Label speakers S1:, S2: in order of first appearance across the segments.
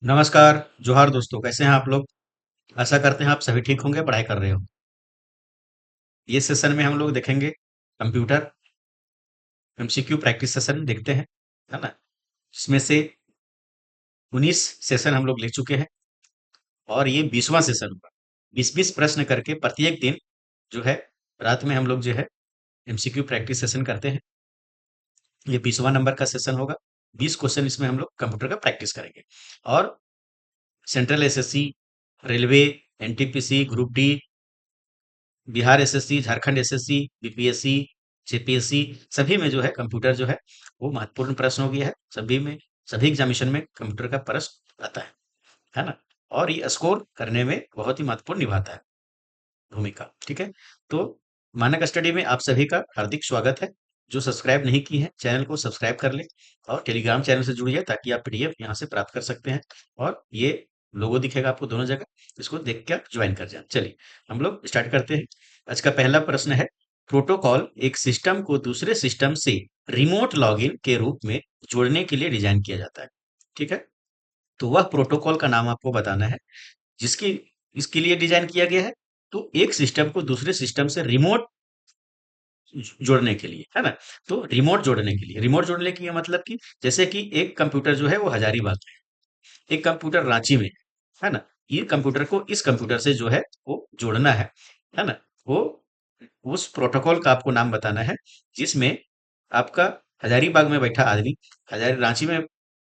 S1: नमस्कार, जोहार दोस्तों, कैसे हैं आप लोग? आशा करते हैं आप सभी ठीक होंगे, पढ़ाई कर रहे हो। ये सेशन में हम लोग देखेंगे कंप्यूटर एमसीक्यू प्रैक्टिस सेशन देखते हैं, है ना? इसमें से 19 सेशन हम लोग ले चुके हैं और ये 20वां सेशन होगा। 20-20 प्रश्न करके प्रत्येक दिन जो है रात में हम लोग जो है एमसीक्यू प्रैक्टिस सेशन करते हैं। ये 20वां नंबर का सेशन होगा। 20 क्वेश्चन इसमें हम लोग कंप्यूटर का प्रैक्टिस करेंगे और central SSC, railway, NTPC, group D, Bihar SSC, Jharkhand SSC, BPSC, JPSC, सभी में जो है कंप्यूटर जो है वो महत्वपूर्ण प्रश्न हो गया है। सभी में, सभी एग्जामिनेशन में कंप्यूटर का प्रश्न आता है ना? और ये स्कोर करने में बहुत ही महत्वपूर्ण निभाता है भूमिका। ठीक है, तो मानक स्टडी में आप सभी का हार्दिक स्वागत है। जो सब्सक्राइब नहीं की है चैनल को सब्सक्राइब कर ले और टेलीग्राम चैनल से जुड़िए ताकि आप पीडीएफ यहाँ से प्राप्त कर सकते हैं। और ये लोगो दिखेगा आपको दोनों जगह, इसको देख के आप ज्वाइन कर जाए। चलिए हम लोग स्टार्ट करते हैं। आज का पहला प्रश्न है, प्रोटोकॉल एक सिस्टम को दूसरे सिस्टम से रिमोट लॉगिन के रूप में जोड़ने के लिए डिजाइन किया जाता है। ठीक है, तो वह प्रोटोकॉल का नाम आपको बताना है जिसकी इसके लिए डिजाइन किया गया है। तो एक सिस्टम को दूसरे सिस्टम से रिमोट जोड़ने के लिए, है ना? तो रिमोट जोड़ने के लिए, रिमोट जोड़ने की ये मतलब कि जैसे कि एक कंप्यूटर जो है वो हजारीबाग में है, एक कंप्यूटर रांची में है ना? ये कंप्यूटर को इस कंप्यूटर से जो है वो जोड़ना है ना? वो उस प्रोटोकॉल का आपको नाम बताना है जिसमें आपका हजारीबाग में बैठा आदमी हजारी रांची में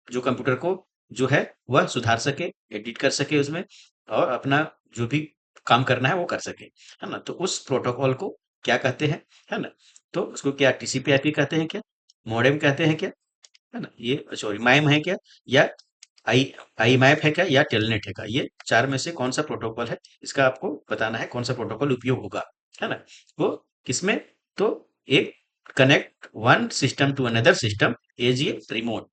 S1: जो कंप्यूटर को जो है वह सुधार सके, एडिट कर सके उसमें और अपना जो भी काम करना है वो कर सके, है ना? तो उस प्रोटोकॉल को क्या कहते हैं, है ना? तो उसको क्या टीसीपी आईपी कहते हैं क्या, मॉडेम कहते हैं क्या, है ना? ये सॉरी माइम है क्या, या आई आई मैप है क्या, या टेलनेट है क्या? ये चार में से कौन सा प्रोटोकॉल है, इसका आपको बताना है कौन सा प्रोटोकॉल उपयोग होगा, है ना? वो किसमें, तो एक connect one system to another system as a remote,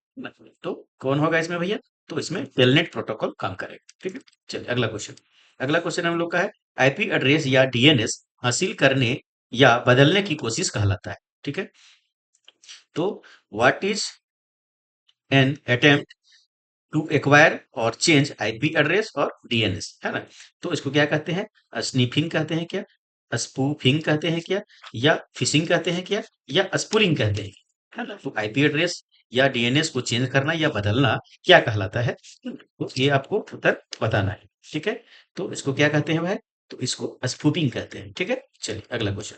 S1: तो कौन होगा इसमें भैया, तो इसमें टेलनेट प्रोटोकॉल काम करेगा। ठीक है, चलिए अगला क्वेश्चन। अगला क्वेश्चन हम लोग का है, आईपी एड्रेस या डीएनएस हासिल करने या बदलने की कोशिश कहलाता है। ठीक है, तो what is an attempt to acquire और चेंज आईपी एड्रेस और डीएनएस, है ना? तो इसको क्या कहते हैं, स्नीफिंग कहते हैं क्या, स्पूफिंग कहते हैं क्या, या फिशिंग कहते हैं क्या, या स्पूलिंग कहते हैं, है ना? तो आईपी एड्रेस या डीएनएस को चेंज करना या बदलना क्या कहलाता है, तो ये आपको उत्तर बताना है। ठीक है, तो इसको क्या कहते हैं भाई, तो इसको स्पूफिंग कहते हैं। ठीक है, चलिए अगला क्वेश्चन।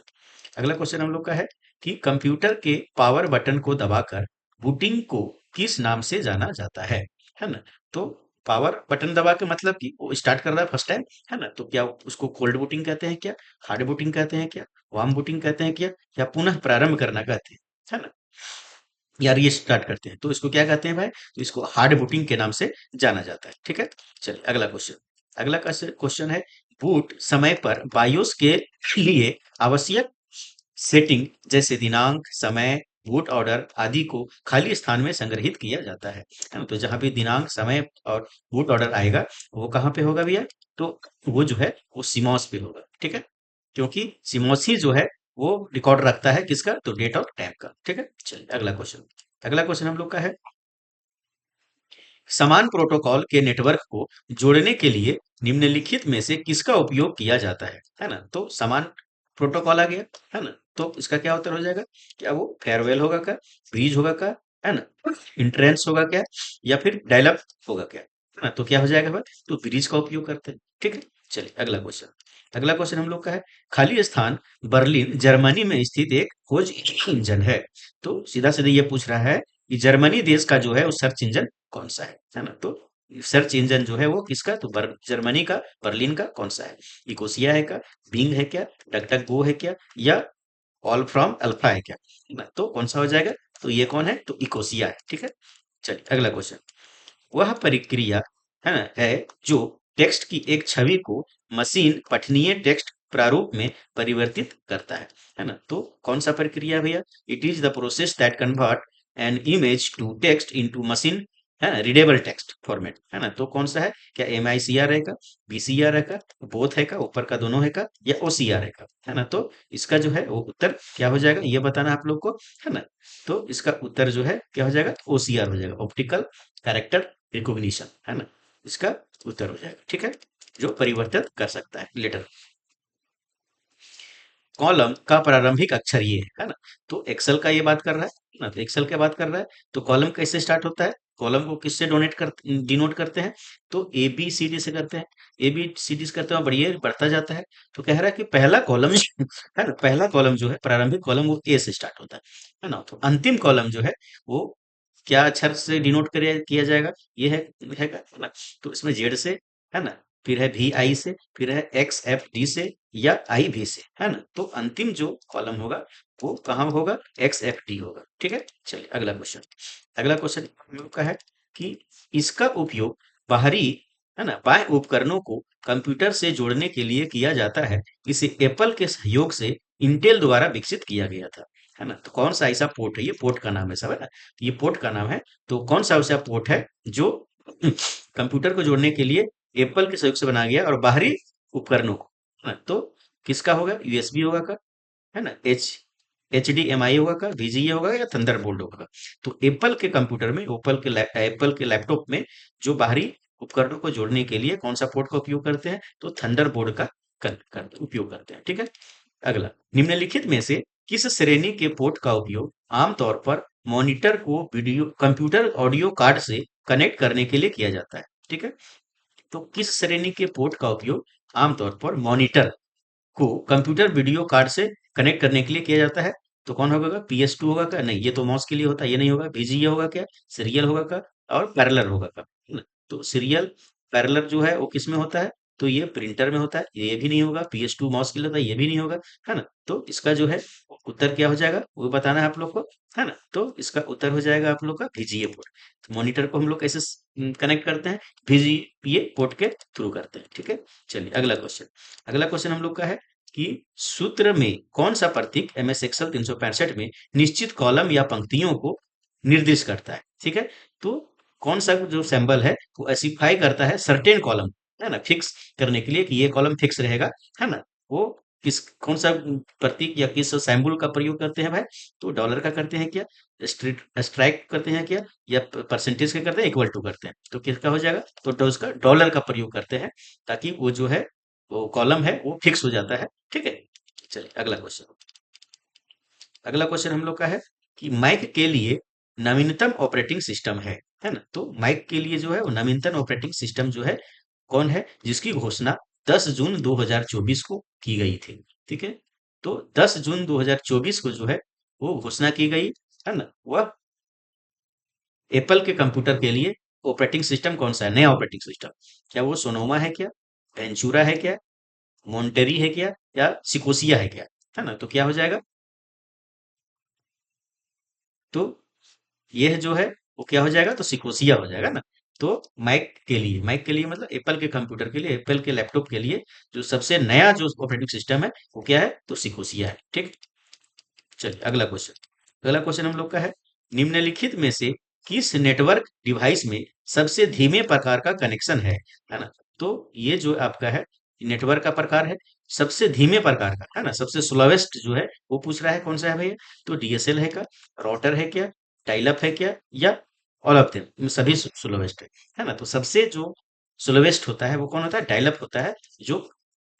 S1: अगला क्वेश्चन हम लोग का है कि कंप्यूटर के पावर बटन को दबाकर बूटिंग को किस नाम से जाना जाता है ना? तो पावर बटन दबा के मतलब कि वो स्टार्ट कर रहा है फर्स्ट टाइम, है ना? तो क्या उसको कोल्ड बूटिंग कहते हैं क्या, हार्ड बूटिंग कहते हैं क्या, वार्म बूटिंग कहते हैं क्या, या पुनः प्रारंभ करना कहते हैं, है ना? या रीस्टार्ट करते हैं, तो इसको क्या कहते हैं भाई, तो इसको हार्ड बूटिंग के नाम से जाना जाता है। ठीक है, चलिए अगला क्वेश्चन। अगला क्वेश्चन है, बूट समय पर बायोस के लिए आवश्यक सेटिंग जैसे दिनांक, समय, बूट ऑर्डर आदि को खाली स्थान में संग्रहित किया जाता है ना? तो जहां भी दिनांक, समय और बूट ऑर्डर आएगा वो कहाँ पे होगा भैया, तो वो जो है वो सीमॉस पे होगा। ठीक है, क्योंकि सीमॉस ही जो है वो रिकॉर्ड रखता है किसका, तो डेट और टाइम का। ठीक है, चलिए अगला क्वेश्चन। अगला क्वेश्चन हम लोग का है, समान प्रोटोकॉल के नेटवर्क को जोड़ने के लिए निम्नलिखित में से किसका उपयोग किया जाता है ना? तो समान प्रोटोकॉल आ गया, है ना? तो इसका क्या उत्तर हो जाएगा, क्या वो फेयरवेल होगा क्या, ब्रिज होगा क्या, है ना, इंट्रेंस होगा क्या, या फिर डायलअप होगा क्या, है ना? तो क्या हो जाएगा भाई, तो ब्रिज का उपयोग करते हैं। ठीक है, चलिए अगला क्वेश्चन। अगला क्वेश्चन हम लोग का है, खाली स्थान बर्लिन जर्मनी में स्थित एक खोज इंजन है। तो सीधा सीधा ये पूछ रहा है कि जर्मनी देश का जो है वो सर्च इंजन कौन सा है ना? तो सर्च इंजन जो है वो किसका, तो जर्मनी का, बर्लिन का कौन सा है, इकोसिया है क्या, बिंग है क्या, डक डक गो है क्या, या ऑल फ्रॉम अल्फा है क्या, है ना? तो कौन सा हो जाएगा, तो ये कौन है, तो इकोसिया है। ठीक है, चलिए अगला क्वेश्चन। वह प्रक्रिया है ना है जो टेक्स्ट की एक छवि को मशीन पठनीय टेक्स्ट प्रारूप में परिवर्तित करता है ना? तो कौन सा प्रक्रिया भैया, it is the process that convert an image to text into machine, है ना, रीडेबल टेक्स्ट फॉर्मेट, है ना? तो कौन सा है, क्या एम आई सी आर है का, बी सी आर है का, बोथ है का, ऊपर का दोनों है का, या ओ सी आर है का, है ना? तो इसका जो है वो उत्तर क्या हो जाएगा, ये बताना आप लोग को, है ना? तो इसका उत्तर जो है क्या हो जाएगा, ओ सी आर हो जाएगा, ऑप्टिकल कैरेक्टर रिकॉग्निशन, है ना? इसका उत्तर हो जाएगा। ठीक है, जो परिवर्तित कर सकता है लेटर। कॉलम का प्रारंभिक अक्षर ये है ना। तो एक्सेल का ये बात कर रहा है ना, तो एक्सेल का बात कर रहा है। तो कॉलम कैसे स्टार्ट होता है, कॉलम को किससे डोनेट कर डिनोट करते हैं, तो ए बी सी डी से करते हैं। ए बी सी डी से करते हैं, बढ़िया बढ़ता जाता है। तो कह रहा है कि पहला कॉलम है ना, पहला कॉलम जो है प्रारंभिक कॉलम वो ए से स्टार्ट होता है ना। तो अंतिम कॉलम जो है वो क्या अक्षर से डिनोट किया जाएगा, ये है ना। तो इसमें जेड से, है ना, फिर है वी आई से, फिर है एक्स एफ डी से, या आई भी से, है ना। तो अंतिम जो कॉलम होगा वो कहाँ होगा, एक्स एफ डी होगा। ठीक है, चलिए अगला क्वेश्चन। अगला क्वेश्चन हम लोग का है कि इसका उपयोग बाहरी, है ना, बाह्य उपकरणों को कंप्यूटर से जोड़ने के लिए किया जाता है। इसे एप्पल के सहयोग से इंटेल द्वारा विकसित किया गया था, है ना। तो कौन सा ऐसा पोर्ट है, ये पोर्ट का नाम है सब, है ना। तो ये पोर्ट का नाम है। तो कौन सा ऐसा पोर्ट है जो कंप्यूटर को जोड़ने के लिए एप्पल के सहयोग से बनाया गया और बाहरी उपकरणों को, है ना। तो किसका होगा, यूएसबी होगा का, है ना, एच डी एम आई होगा का, VGA होगा या थंडरबोल्ट होगा का। तो एप्पल के कंप्यूटर में, एप्पल के लैपटॉप में जो बाहरी उपकरणों को जोड़ने के लिए कौन सा पोर्ट का उपयोग करते हैं, तो थंडरबोल्ट का उपयोग करते हैं। ठीक है, अगला, निम्नलिखित में से किस श्रेणी के पोर्ट का उपयोग आमतौर पर मॉनिटर को वीडियो कंप्यूटर ऑडियो कार्ड से कनेक्ट करने के लिए किया जाता है। ठीक है, तो किस श्रेणी के पोर्ट का उपयोग आमतौर पर मॉनिटर को कंप्यूटर वीडियो कार्ड से कनेक्ट करने के लिए किया जाता है। तो कौन होगा, PS2 होगा क्या, नहीं ये तो माउस के लिए होता है, ये नहीं होगा। VGA होगा क्या, सीरियल होगा का, और पैरेलल होगा का, है ना। तो सीरियल पैरेलल जो है वो किस में होता है, तो ये प्रिंटर में होता है, ये भी नहीं होगा। PS2 माउस के लिए होता है, ये भी नहीं होगा, है ना। तो इसका जो है उत्तर क्या हो जाएगा, वो बताना है आप लोग को, है ना। तो इसका उत्तर हो जाएगा आप लोग का VGA पोर्ट। तो मॉनिटर को हम लोग कैसे कनेक्ट करते हैं, VGA पोर्ट के थ्रू करते हैं। ठीक है, चलिए अगला क्वेश्चन। अगला क्वेश्चन हम लोग का है कि सूत्र में कौन सा प्रतीक MS एक्सेल 365 में निश्चित कॉलम या पंक्तियों को निर्दिष्ट करता है। ठीक है, तो कौन सा जो सिंबल है वो स्पेसिफाई करता है सर्टेन कॉलम, है ना, फिक्स करने के लिए कि ये कॉलम फिक्स रहेगा, है ना। वो किस कौन सा प्रतीक या किस सिंबल का प्रयोग करते हैं भाई, तो डॉलर का करते हैं क्या, स्ट्राइक करते हैं क्या, या परसेंटेज का करते हैं, इक्वल टू करते हैं। तो किसका हो जाएगा, तो उसका डॉलर का प्रयोग करते हैं, ताकि वो जो है वो कॉलम है वो फिक्स हो जाता है। ठीक है, चलिए अगला क्वेश्चन। अगला क्वेश्चन हम लोग का है कि माइक के लिए नवीनतम ऑपरेटिंग सिस्टम है ना। तो माइक के लिए जो है वो नवीनतम ऑपरेटिंग सिस्टम जो है कौन है, जिसकी घोषणा 10 जून 2024 को की गई थी। ठीक है, तो 10 जून 2024 को जो है वो घोषणा की गई, है ना। वह एप्पल के कंप्यूटर के लिए ऑपरेटिंग सिस्टम कौन सा है, नया ऑपरेटिंग सिस्टम, क्या वो सोनोमा है क्या, वेंचूरा है क्या, मोन्टेरी है क्या, या सिकोसिया है क्या, है ना। तो क्या हो जाएगा, तो यह जो है वो क्या हो जाएगा, तो सिकोसिया हो जाएगा ना। तो माइक के लिए मतलब एप्पल के कंप्यूटर के लिए, एप्पल के लैपटॉप के लिए जो सबसे नया जो ऑपरेटिंग सिस्टम है वो क्या है, तो सिकोसिया है। ठीक, चलिए अगला क्वेश्चन। अगला क्वेश्चन हम लोग का है, निम्नलिखित में से किस नेटवर्क डिवाइस में सबसे धीमे प्रकार का कनेक्शन है ना। तो ये जो आपका है नेटवर्क का प्रकार है, सबसे धीमे प्रकार का, है ना, सबसे स्लोवेस्ट जो है वो पूछ रहा है कौन सा है भैया, तो DSL है क्या, राउटर है क्या, टाइलअप है क्या, या ऑल ऑफ देम, सभी स्लोवेस्ट है ना। तो सबसे जो स्लोवेस्ट होता है वो कौन होता है, डायलअप होता है, जो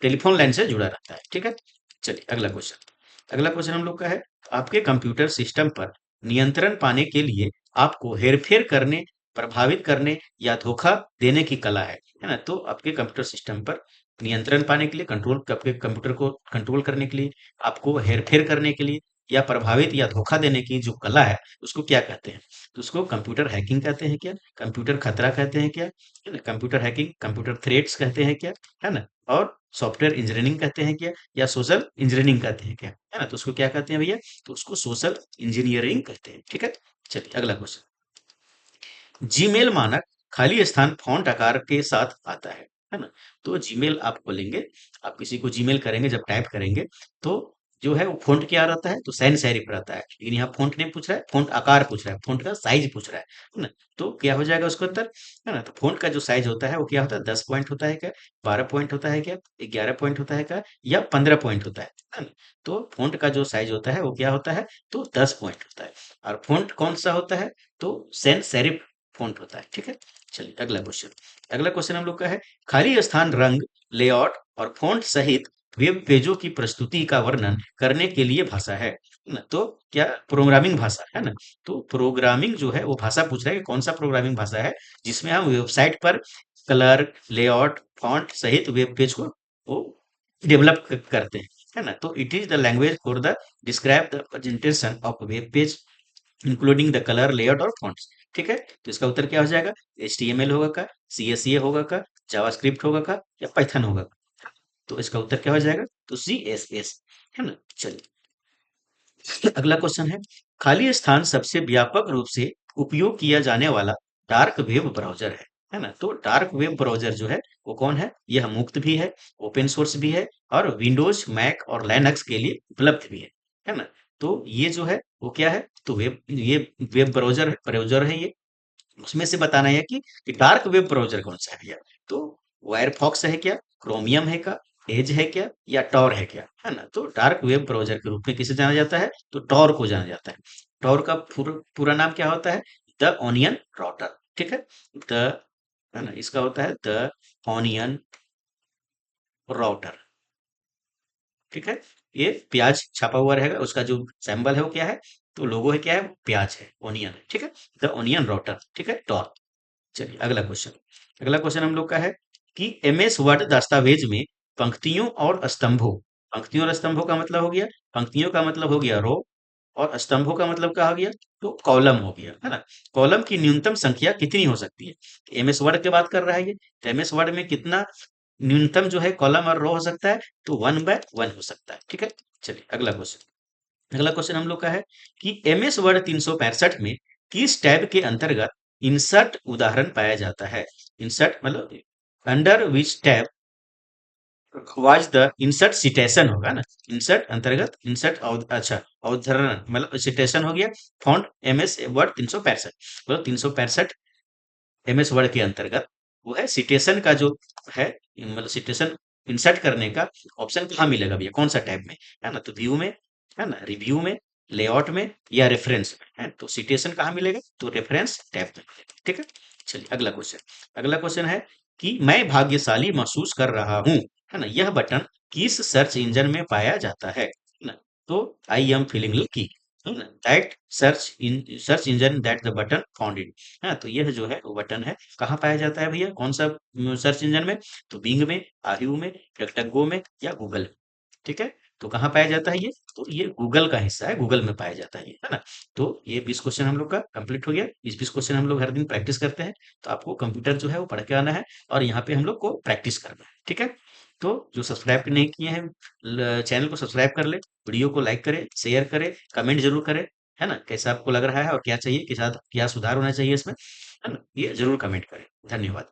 S1: टेलीफोन लाइन से जुड़ा रहता है। ठीक है, चलिए अगला क्वेश्चन। अगला क्वेश्चन हम लोग का है, आपके कंप्यूटर सिस्टम पर नियंत्रण पाने के लिए आपको हेरफेर करने, प्रभावित करने या धोखा देने की कला है ना। तो आपके कंप्यूटर सिस्टम पर नियंत्रण पाने के लिए, कंट्रोल, आपके कंप्यूटर को कंट्रोल करने के लिए, आपको हेरफेर करने के लिए, या प्रभावित या धोखा देने की जो कला है उसको क्या कहते हैं, तो उसको कंप्यूटर हैकिंग कहते हैं क्या, कंप्यूटर खतरा कहते हैं क्या, है ना, कंप्यूटर हैकिंग, कंप्यूटर थ्रेट्स कहते हैं क्या, है ना, और सॉफ्टवेयर इंजीनियरिंग कहते हैं क्या, या सोशल इंजीनियरिंग कहते हैं क्या, है ना। तो उसको क्या कहते हैं भैया, तो उसको सोशल इंजीनियरिंग कहते हैं। ठीक है, चलिए अगला क्वेश्चन। जीमेल मानक खाली स्थान फॉन्ट आकार के साथ आता है ना। तो जीमेल आप खोलेंगे, आप किसी को जीमेल करेंगे, जब टाइप करेंगे तो जो है वो फॉन्ट क्या रहता है, तो सैन सेरिफ रहता है। लेकिन यहाँ फॉन्ट नहीं पूछ रहा है, फॉन्ट आकार पूछ रहा है, फॉन्ट का साइज पूछ रहा है ना। तो क्या हो जाएगा उसका उत्तर, है ना। तो फॉन्ट का जो साइज होता है वो क्या होता है, 10 पॉइंट होता है क्या, 12 पॉइंट होता है क्या, 11 पॉइंट होता है क्या, या 15 पॉइंट होता है ना। तो फॉन्ट का जो साइज होता है वो क्या होता है, तो 10 पॉइंट होता है। और फॉन्ट कौन सा होता है, तो सैन सेरिफ फ़ॉन्ट होता है। ठीक है? चलिए अगला क्वेश्चन। अगला क्वेश्चन हम लोग का है, खाली स्थान रंग, लेआउट और फॉन्ट सहित वेब पेजों की प्रस्तुति का वर्णन करने के लिए भाषा है ना? तो क्या प्रोग्रामिंग भाषा है ना? तो प्रोग्रामिंग जो है वो भाषा पूछ रहा है कि कौन सा प्रोग्रामिंग भाषा है जिसमें हम वेबसाइट पर कलर, लेआउट, फॉन्ट सहित वेब पेज को वो डेवलप करते हैं, है ना? तो it is the language for the describe the presentation of web page including the colour, layout और फॉन्ट्स। ठीक है, तो इसका उत्तर क्या हो जाएगा? HTML होगा का, CSS होगा का, जावास्क्रिप्ट होगा का, या पाइथन होगा का? तो इसका उत्तर क्या हो जाएगा? तो CSS, है ना? चलिए अगला क्वेश्चन है, खाली स्थान सबसे व्यापक रूप से उपयोग किया जाने वाला डार्क वेब ब्राउजर है ना? तो डार्क वेब ब्राउजर जो है वो कौन है? यह मुफ्त भी है, ओपन सोर्स भी है और विंडोज, मैक और लाइनक्स के लिए उपलब्ध भी है ना? तो ये जो है वो क्या है? तो ये वेब ब्राउजर है ये। उसमें से बताना है कि डार्क वेब ब्राउजर कौन सा है भैया? तो वायरफॉक्स है क्या, क्रोमियम है क्या, एज है क्या, या टॉर है क्या? है ना? तो डार्क वेब ब्राउजर के रूप में किसे जाना जाता है? तो टॉर को जाना जाता है। टॉर का पूरा नाम क्या होता है? The onion router. ठीक है, द, है ना, इसका होता है द ऑनियन राउटर। ठीक है, ये प्याज छापा हुआ रहेगा, उसका जो सिंबल है वो क्या है? तो लोगो है क्या है? प्याज है, ऑनियन है। ठीक है, द ऑनियन राउटर। ठीक है, टॉर। चलिए अगला क्वेश्चन। अगला क्वेश्चन हम लोग का है कि MS वर्ड दस्तावेज में पंक्तियों और स्तंभों, पंक्तियों और स्तंभों का मतलब हो गया, पंक्तियों का मतलब हो गया रो, और स्तंभों का मतलब क्या हो गया? तो कॉलम हो गया, है ना? कॉलम की न्यूनतम संख्या कितनी हो सकती है? MS वर्ड की बात कर रहा है ये, तो MS वर्ड में कितना न्यूनतम जो है कॉलम और रो हो सकता है? तो 1/1 हो सकता है। ठीक है, चलिए अगला क्वेश्चन। अगला क्वेश्चन हम लोग का है कि MS वर्ड 365 में किस टैब के अंतर्गत इंसर्ट उदाहरण पाया जाता है? इंसर्ट मतलब under which tab was the insert citation होगा ना? इंसर्ट अंतर्गत इंसर्ट अच्छा अवधारण मतलब सिटेशन हो गया। फॉन्ट MS वर्ड 365 मतलब 365 MS वर्ड के अंतर्गत वो है सिटेशन का जो है, मतलब सिटेशन इंसर्ट करने का ऑप्शन कहाँ मिलेगा भैया? कौन सा टैब में? है ना? तो व्यू में, है ना, रिव्यू में, लेआउट में, या रेफरेंस में? है तो सिटेशन कहाँ मिलेगा? तो रेफरेंस टैब में मिलेगा। ठीक है, चलिए अगला क्वेश्चन। अगला क्वेश्चन है कि मैं भाग्यशाली महसूस कर रहा हूँ, है ना, यह बटन किस सर्च इंजन में पाया जाता है ना? तो आई एम फीलिंग लकी, है ना, that search engine that the button found it. हाँ, तो यह जो है वो बटन है कहाँ पाया जाता है भैया? कौन सा सर्च इंजन में? तो बिंग में, आहियो में, डकडकगो में, या गूगल में? ठीक है, तो कहाँ पाया जाता है ये? तो ये गूगल का हिस्सा है, गूगल में पाया जाता है ये, है ना? तो ये 20 क्वेश्चन हम लोग का कंप्लीट हो गया। इस 20 क्वेश्चन हम लोग हर दिन प्रैक्टिस करते हैं। तो आपको कंप्यूटर जो है वो पढ़ के आना है और यहाँ पे हम लोग को प्रैक्टिस करना है। ठीक है, तो जो सब्सक्राइब नहीं किए हैं चैनल को सब्सक्राइब कर ले, वीडियो को लाइक करे, शेयर करे, कमेंट जरूर करे, है ना? कैसा आपको लग रहा है और क्या चाहिए, के साथ क्या सुधार होना चाहिए इसमें, है ना? ये जरूर कमेंट करें। धन्यवाद।